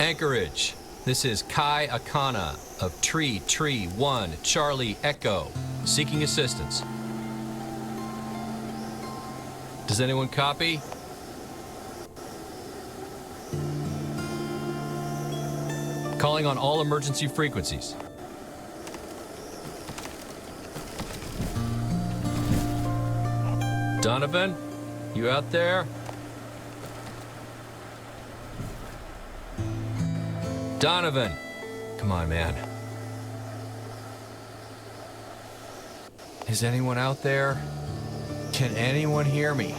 Anchorage. This is Kai Akana of Tree 1 Charlie Echo, seeking assistance. Does anyone copy? Calling on all emergency frequencies. Donovan, you out there? Donovan! Come on, man. Is anyone out there? Can anyone hear me?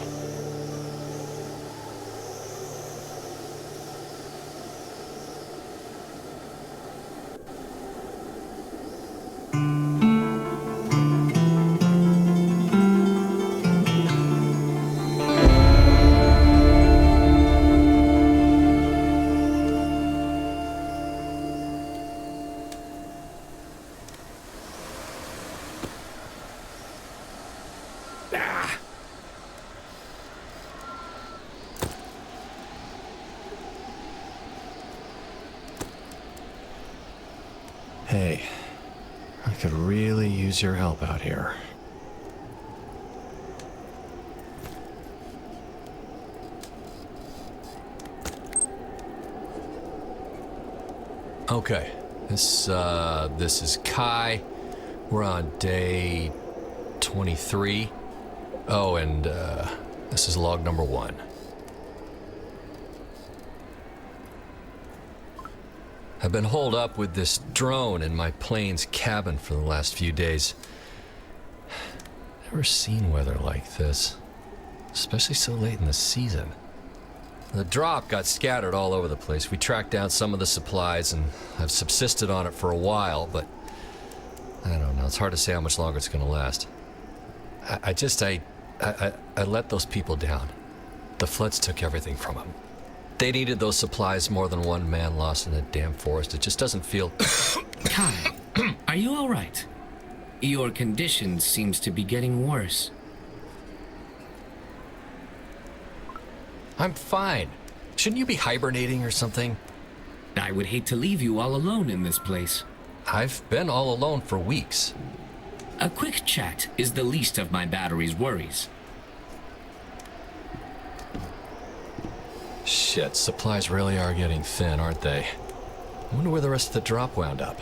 Hey, I could really use your help out here. Okay, this is Kai. We're on day 23. Oh, and this is log number 1. I've been holed up with this drone in my plane's cabin for the last few days. Never seen weather like this, especially so late in the season. The drop got scattered all over the place. We tracked down some of the supplies and I've subsisted on it for a while, but I don't know. It's hard to say how much longer it's going to last. I let those people down. The floods took everything from them. They needed those supplies more than one man lost in a damn forest. It just doesn't feel... Kai, are you all right? Your condition seems to be getting worse. I'm fine. Shouldn't you be hibernating or something? I would hate to leave you all alone in this place. I've been all alone for weeks. A quick chat is the least of my battery's worries. Shit, supplies really are getting thin, aren't they? I wonder where the rest of the drop wound up.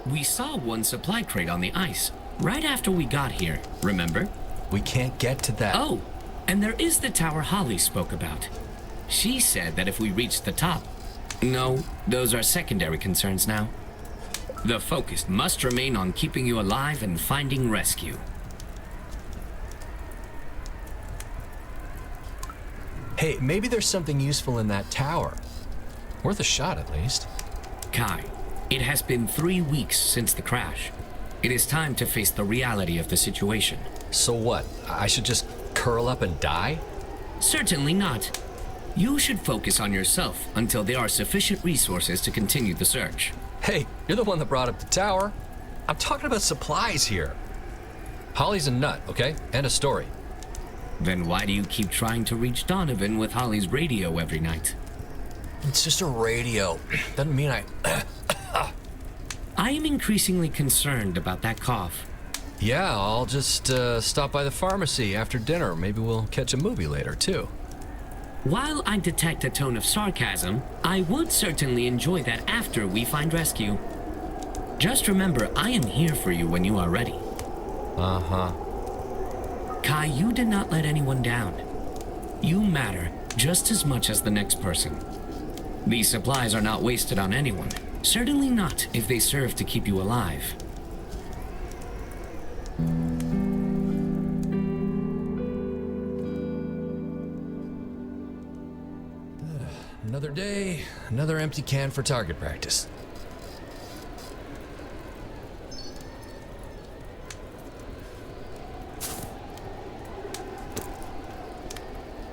We saw one supply crate on the ice, right after we got here, remember? We can't get to that. Oh, and there is the tower Holly spoke about. She said that if we reached the top... No, those are secondary concerns now. The focus must remain on keeping you alive and finding rescue. Hey, maybe there's something useful in that tower. Worth a shot, at least. Kai, it has been 3 weeks since the crash. It is time to face the reality of the situation. So what? I should just curl up and die? Certainly not. You should focus on yourself until there are sufficient resources to continue the search. Hey, you're the one that brought up the tower. I'm talking about supplies here. Holly's a nut, okay? End of story. Then why do you keep trying to reach Donovan with Holly's radio every night? It's just a radio. Doesn't mean I... I am increasingly concerned about that cough. Yeah, I'll just stop by the pharmacy after dinner. Maybe we'll catch a movie later, too. While I detect a tone of sarcasm, I would certainly enjoy that after we find rescue. Just remember, I am here for you when you are ready. Uh-huh. Kai, you did not let anyone down. You matter just as much as the next person. These supplies are not wasted on anyone. Certainly not if they serve to keep you alive. Another day, another empty can for target practice.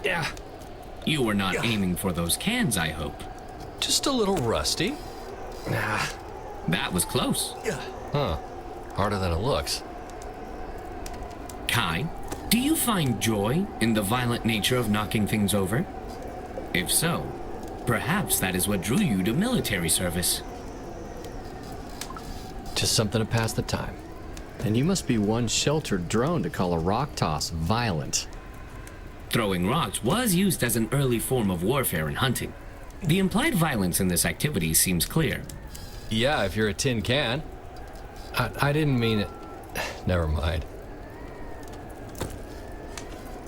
Yeah. You were not aiming for those cans, I hope. Just a little rusty. Nah. That was close. Huh. Harder than it looks. Kai, do you find joy in the violent nature of knocking things over? If so, Perhaps that is what drew you to military service. Just something to pass the time. And you must be one sheltered drone to call a rock toss violent. Throwing rocks was used as an early form of warfare and hunting. The implied violence in this activity seems clear. Yeah, if you're a tin can. I didn't mean it. Never mind.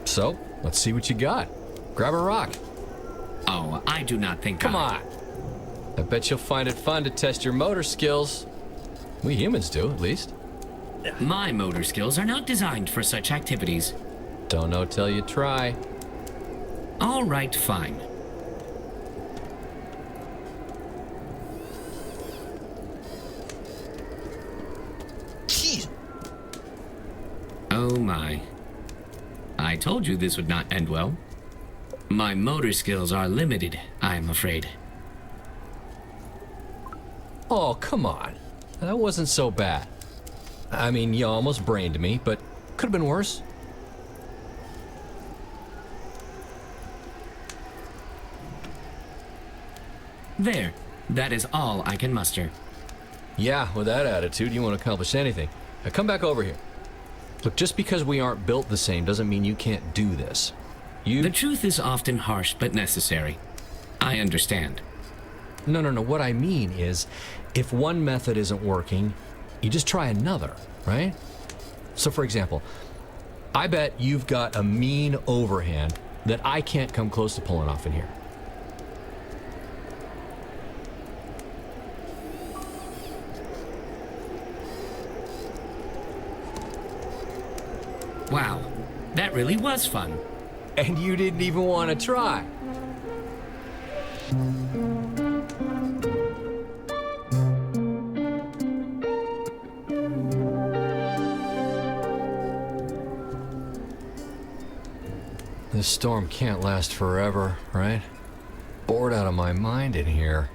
So, let's see what you got. Grab a rock. Oh, I do not think Come on. I bet you'll find it fun to test your motor skills. We humans do, at least. My motor skills are not designed for such activities. Don't know till you try. All right, fine. Oh my. I told you this would not end well. My motor skills are limited, I'm afraid. Oh, come on. That wasn't so bad. I mean, you almost brained me, but could have been worse. There. That is all I can muster. Yeah, with that attitude, you won't accomplish anything. Now come back over here. Look, just because we aren't built the same doesn't mean you can't do this. The truth is often harsh but necessary. I understand. No. What I mean is, if one method isn't working, you just try another, right? So for example, I bet you've got a mean overhand that I can't come close to pulling off in here. Wow, that really was fun. And you didn't even want to try. This storm can't last forever, right? Bored out of my mind in here.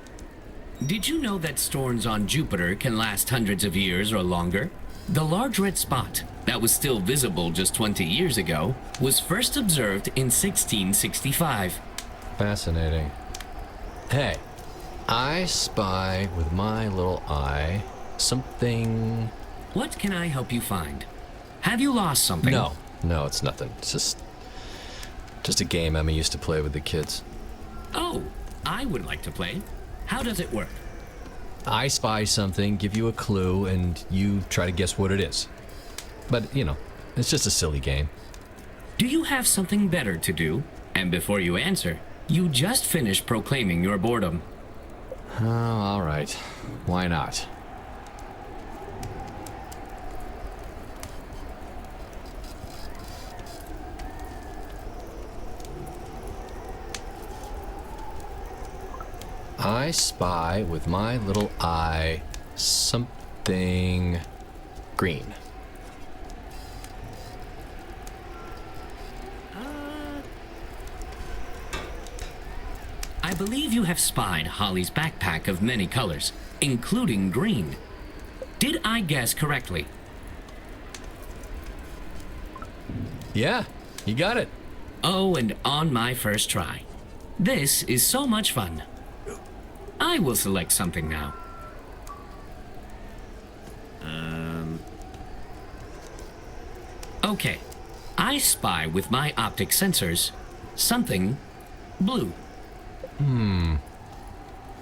Did you know that storms on Jupiter can last hundreds of years or longer? The large red spot that was still visible just 20 years ago was first observed in 1665. Fascinating. Hey, I spy with my little eye something... What can I help you find? Have you lost something? No, it's nothing. It's just a game Emma used to play with the kids. Oh, I would like to play. How does it work? I spy something, give you a clue, and you try to guess what it is. But, you know, it's just a silly game. Do you have something better to do? And before you answer, you just finished proclaiming your boredom. Oh, all right. Why not? I spy with my little eye something green. I believe you have spied Holly's backpack of many colors, including green. Did I guess correctly? Yeah, you got it. Oh, and on my first try. This is so much fun. I will select something now. Okay. I spy with my optic sensors something blue.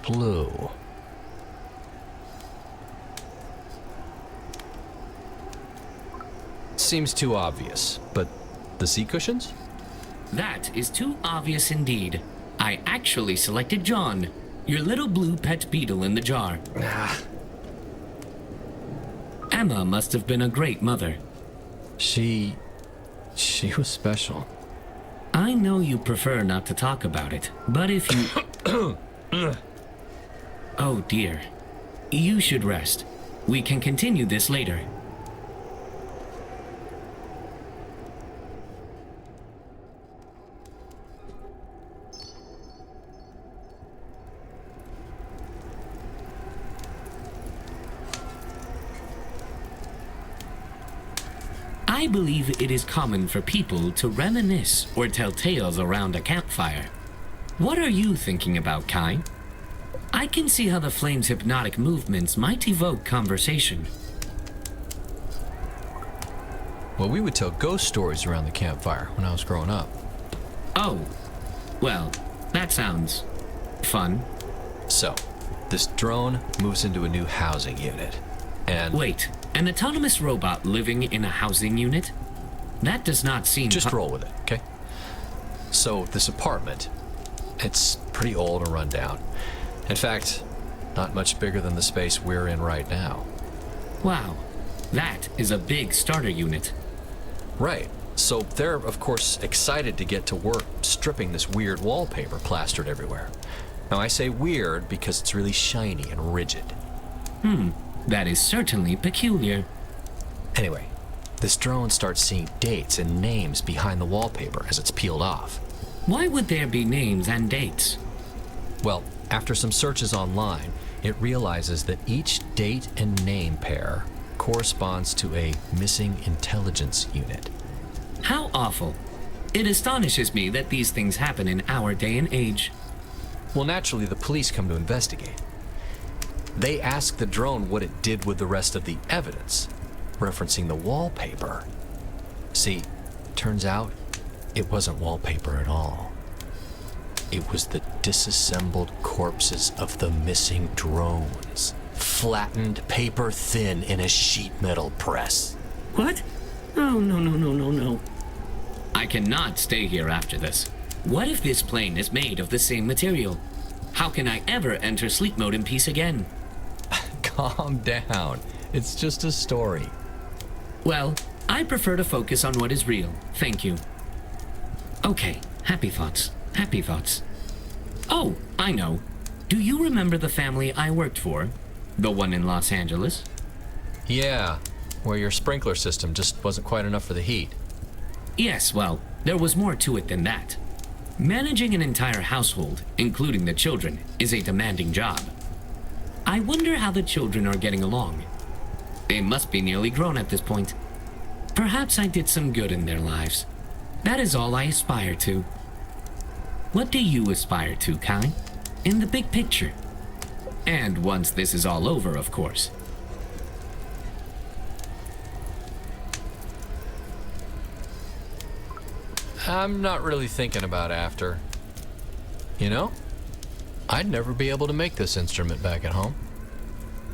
Blue. Seems too obvious, but the seat cushions? That is too obvious indeed. I actually selected John, your little blue pet beetle in the jar. Emma must have been a great mother. She was special. I know you prefer not to talk about it, but if you... Oh dear. You should rest. We can continue this later. I believe it is common for people to reminisce or tell tales around a campfire. What are you thinking about, Kai? I can see how the flame's hypnotic movements might evoke conversation. Well, we would tell ghost stories around the campfire when I was growing up. Oh, well, that sounds fun. So, this drone moves into a new housing unit, and... Wait, an autonomous robot living in a housing unit? That does not seem... Just roll with it, okay? So, this apartment, it's pretty old and run down. In fact, not much bigger than the space we're in right now. Wow, that is a big starter unit. Right. So they're, of course, excited to get to work stripping this weird wallpaper plastered everywhere. Now, I say weird because it's really shiny and rigid. That is certainly peculiar. Anyway, this drone starts seeing dates and names behind the wallpaper as it's peeled off. Why would there be names and dates? Well, after some searches online, it realizes that each date and name pair corresponds to a missing intelligence unit. How awful. It astonishes me that these things happen in our day and age. Well, naturally, the police come to investigate. They ask the drone what it did with the rest of the evidence, referencing the wallpaper. See, turns out it wasn't wallpaper at all. It was the disassembled corpses of the missing drones, flattened paper thin in a sheet metal press. What? Oh, no. I cannot stay here after this. What if this plane is made of the same material? How can I ever enter sleep mode in peace again? Calm down. It's just a story. Well, I prefer to focus on what is real. Thank you. Okay, happy thoughts. Happy thoughts. Oh, I know. Do you remember the family I worked for? The one in Los Angeles? Yeah, where your sprinkler system just wasn't quite enough for the heat. Yes, well, there was more to it than that. Managing an entire household, including the children, is a demanding job. I wonder how the children are getting along. They must be nearly grown at this point. Perhaps I did some good in their lives. That is all I aspire to. What do you aspire to, Kai? In the big picture? And once this is all over, of course. I'm not really thinking about after. You know, I'd never be able to make this instrument back at home.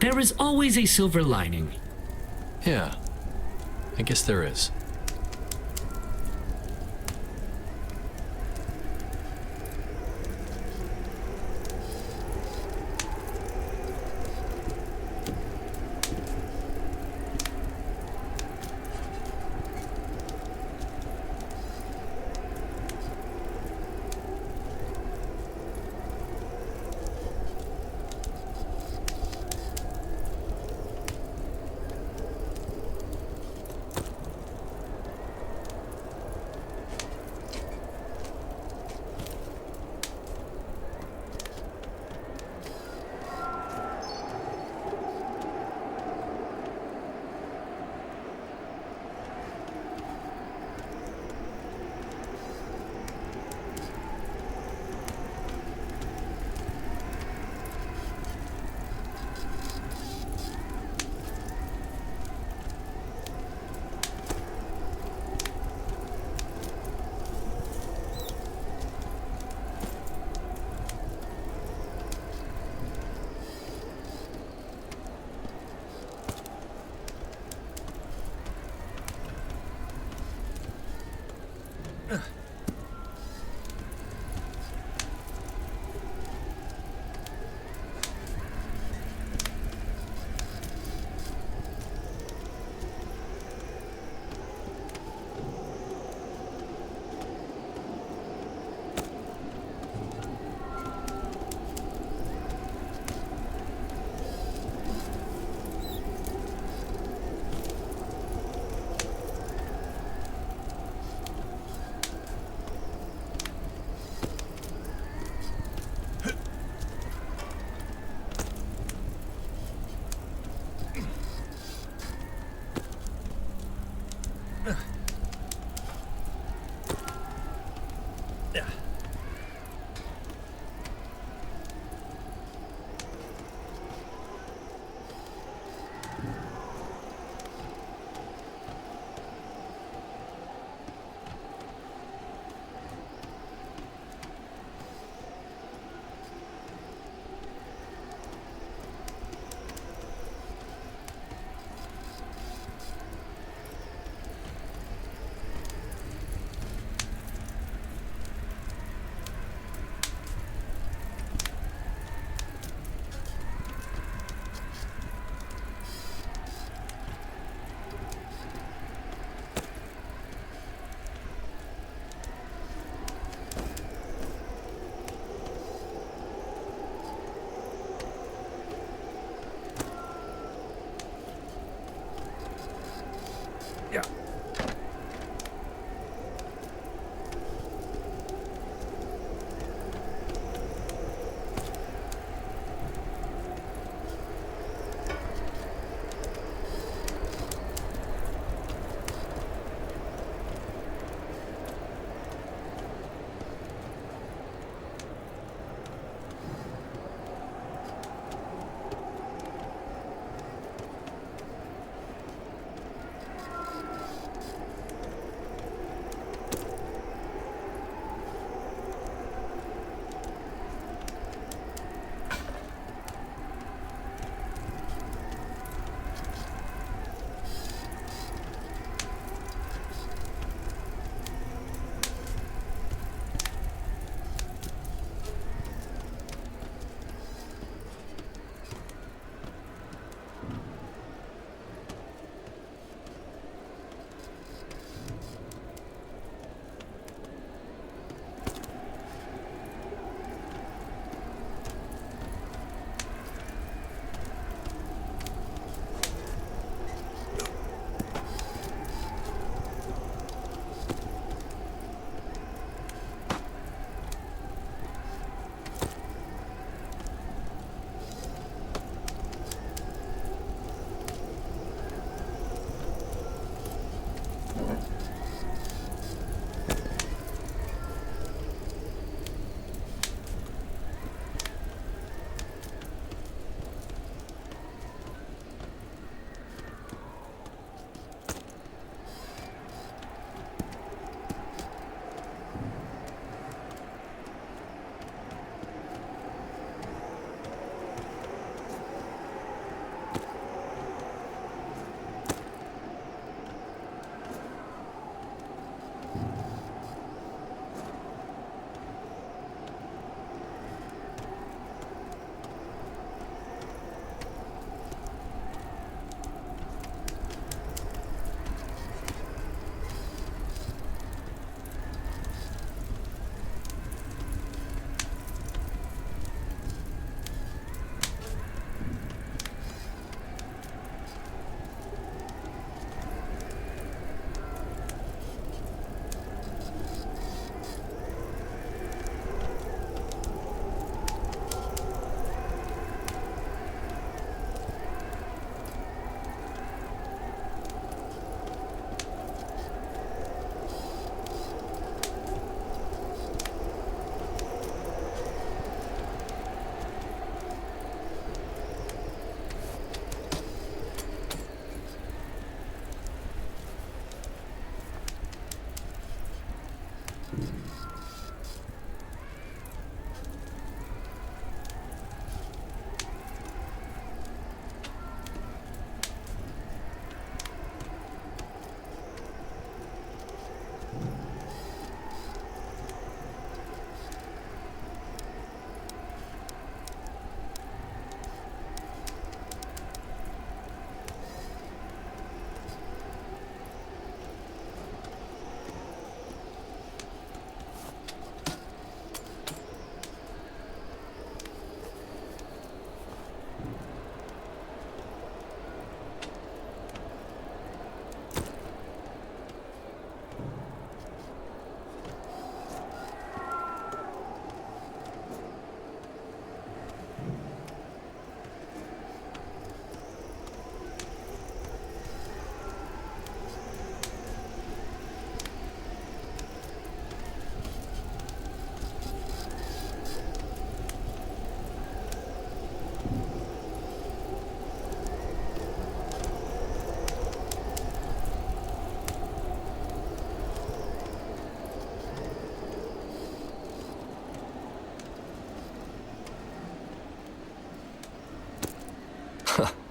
There is always a silver lining. Yeah, I guess there is.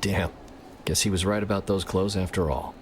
Damn. Guess he was right about those clothes after all.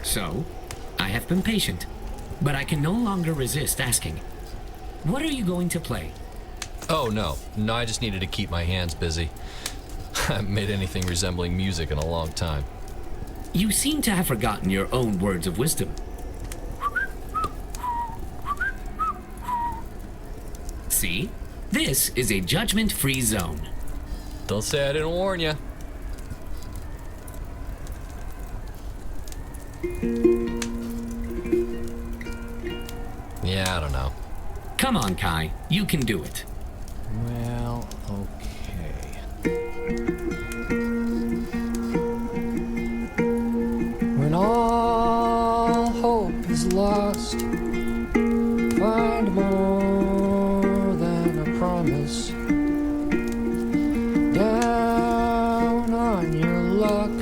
So, I have been patient, but I can no longer resist asking, what are you going to play? Oh, no. No, I just needed to keep my hands busy. I haven't made anything resembling music in a long time. You seem to have forgotten your own words of wisdom. See? This is a judgment-free zone. Don't say I didn't warn you. Yeah, I don't know. Come on, Kai. You can do it. Well, okay. When all hope is lost, find more than a promise. Down on your luck,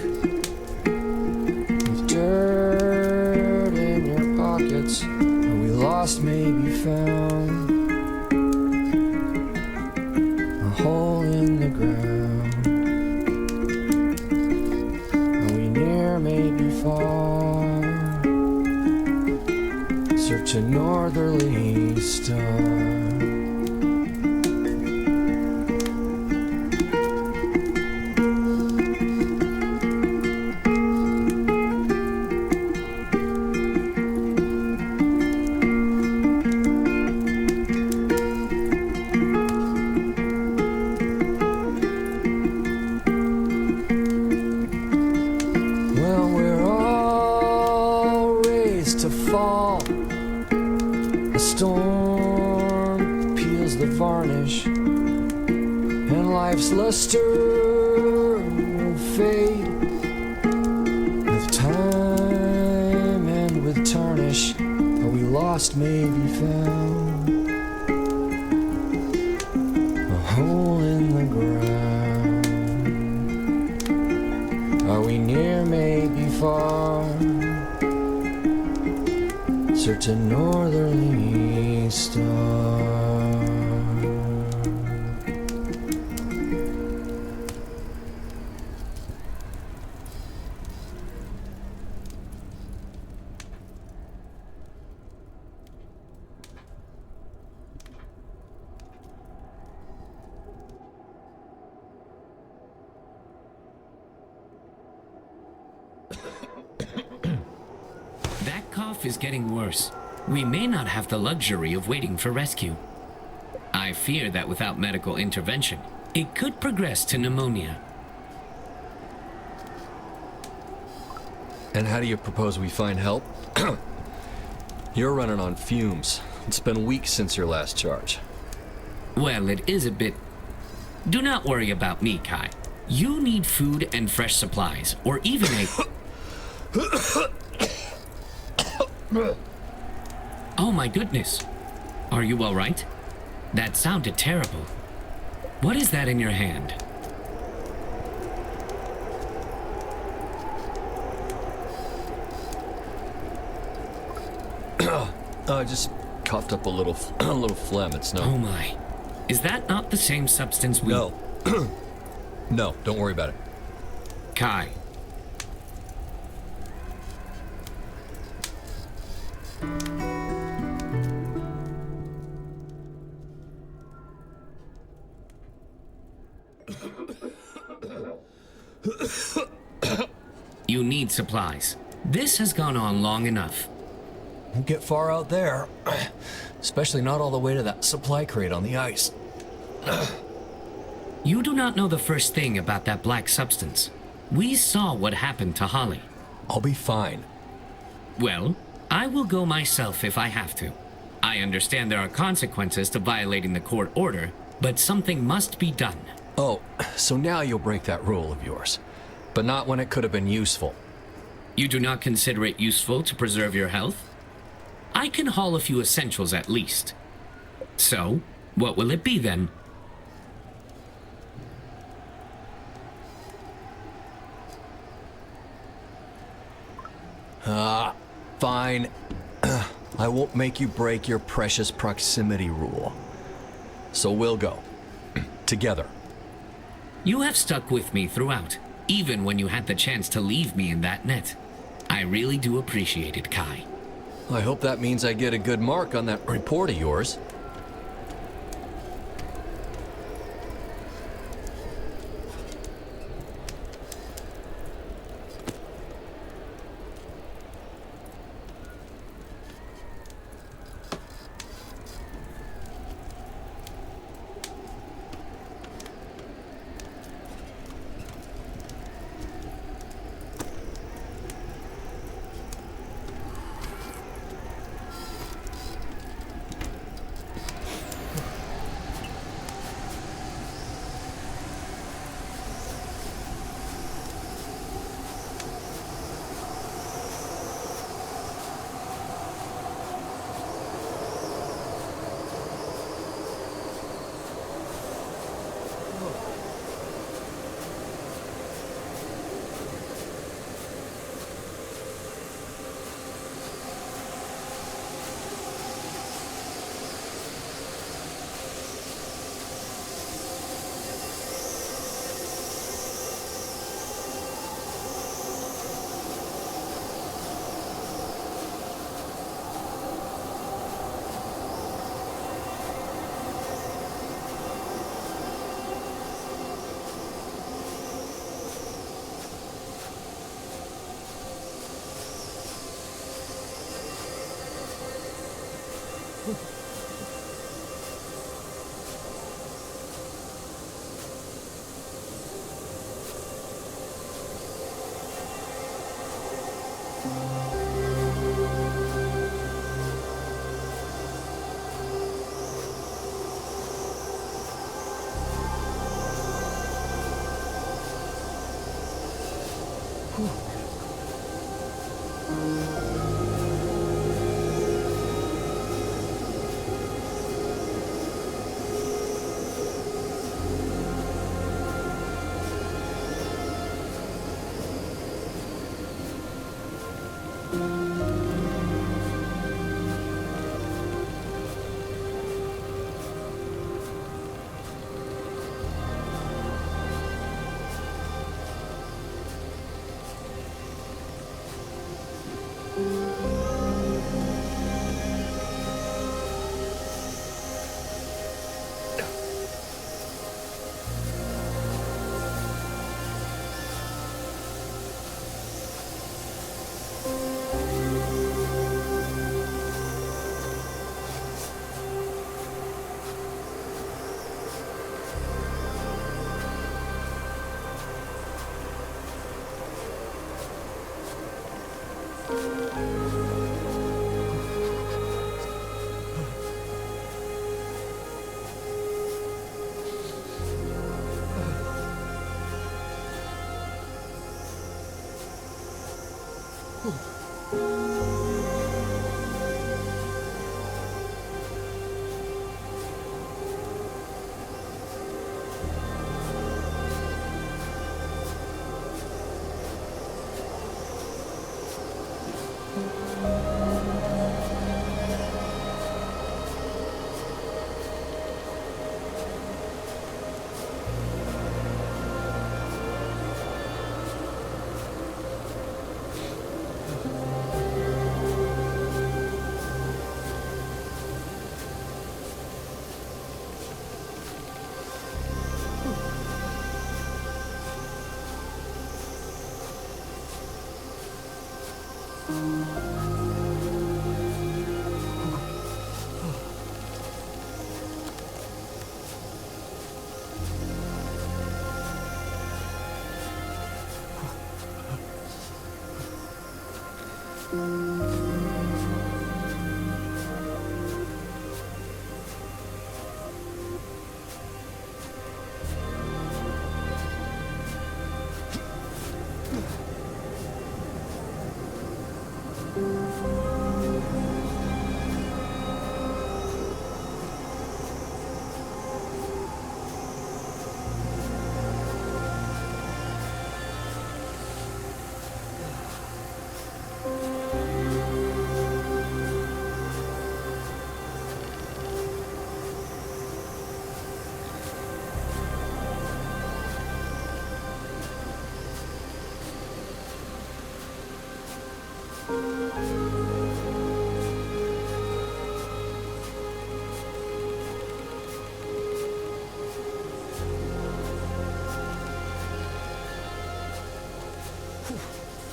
with dirt in your pockets, where we lost may be found. A hole in the ground. Are we near, maybe far? Search a northerly star. storm peels the varnish, and life's luster will fade with time and with tarnish. Are we lost, may be found, a hole in the ground. Are we near, may be far, certain northerly star. That cough is getting worse. We may not have the luxury of waiting for rescue. I fear that without medical intervention, it could progress to pneumonia. And how do you propose we find help? You're running on fumes. It's been weeks since your last charge. Well, it is a bit... Do not worry about me, Kai. You need food and fresh supplies, or even a... Oh my goodness. Are you all right? That sounded terrible. What is that in your hand? I just coughed up a little phlegm. It's no... Oh my. Is that not the same substance we... No. No, don't worry about it. Kai. You need supplies. This has gone on long enough. Won't get far out there. Especially not all the way to that supply crate on the ice. You do not know the first thing about that black substance. We saw what happened to Holly. I'll be fine. Well, I will go myself if I have to. I understand there are consequences to violating the court order, but something must be done. Oh, so now you'll break that rule of yours. But not when it could have been useful. You do not consider it useful to preserve your health? I can haul a few essentials at least. So, what will it be then? Fine. I won't make you break your precious proximity rule. So we'll go. Together. You have stuck with me throughout, even when you had the chance to leave me in that net. I really do appreciate it, Kai. I hope that means I get a good mark on that report of yours.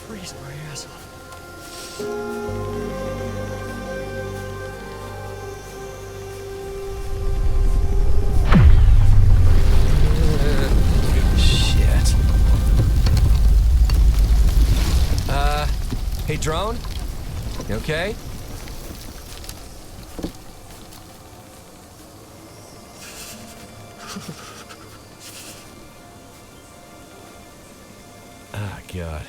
Freezing my ass off. Shit. Hey, drone? You okay? Ah, God.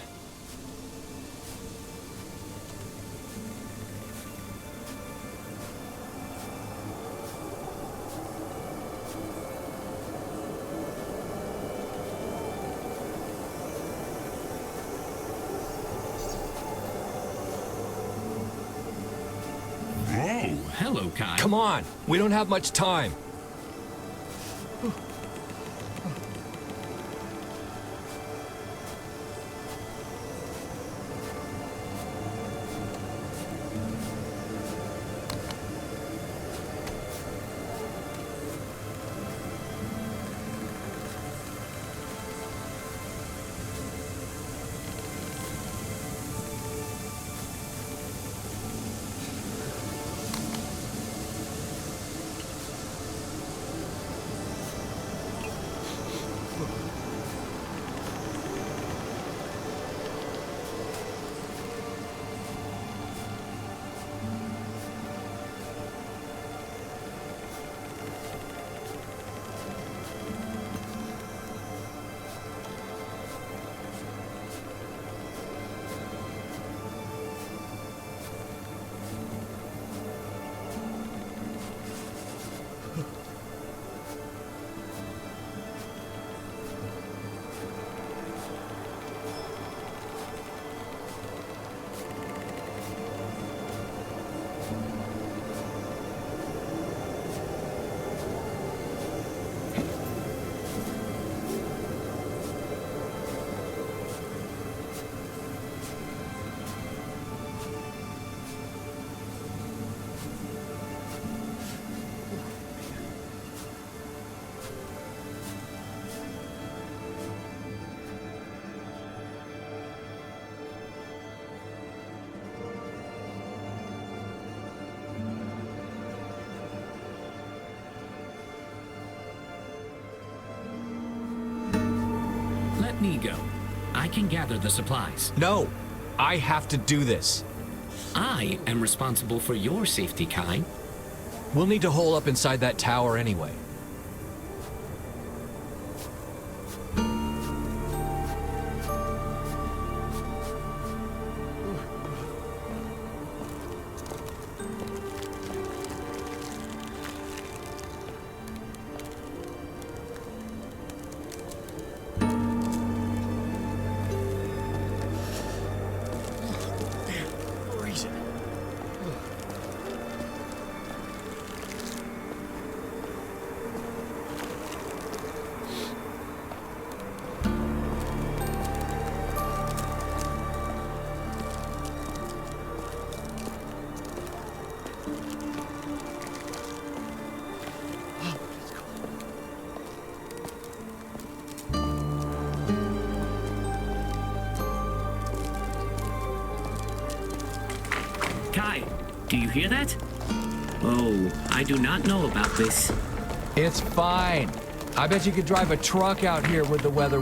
Oh, hello, Kai. Come on, we don't have much time. Let me go. I can gather the supplies. No, I have to do this. I am responsible for your safety, Kai. We'll need to hole up inside that tower anyway. hear that? Oh, I do not know about this. It's fine. I bet you could drive a truck out here with the weather.